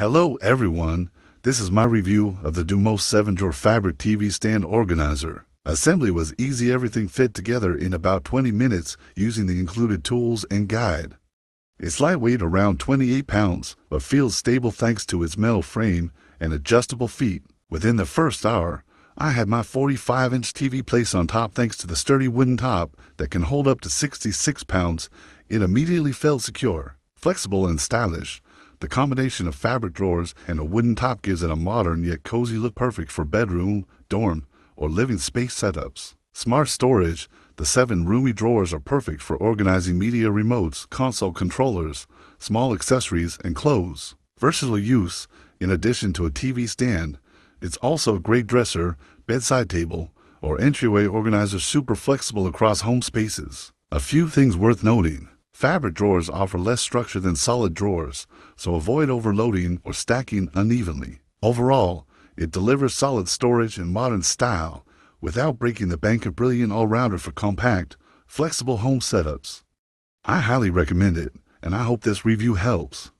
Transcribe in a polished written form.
Hello everyone, this is my review of the DUMOS 7-drawer fabric TV stand organizer. Assembly was easy, everything fit together in about 20 minutes using the included tools and guide. It's lightweight, around 28 pounds, but feels stable thanks to its metal frame and adjustable feet. Within the first hour, I had my 45-inch TV placed on top thanks to the sturdy wooden top that can hold up to 66 pounds. It immediately felt secure, flexible and stylish. The combination of fabric drawers and a wooden top gives it a modern yet cozy look, perfect for bedroom, dorm, or living space setups. Smart storage. The 7 roomy drawers are perfect for organizing media, remotes, console controllers, small accessories, and clothes. Versatile use. In addition to a TV stand, it's also a great dresser, bedside table, or entryway organizer, super flexible across home spaces. A few things worth noting. Fabric drawers offer less structure than solid drawers, so avoid overloading or stacking unevenly. Overall, it delivers solid storage and modern style without breaking the bank. A brilliant all-rounder for compact, flexible home setups. I highly recommend it, and I hope this review helps.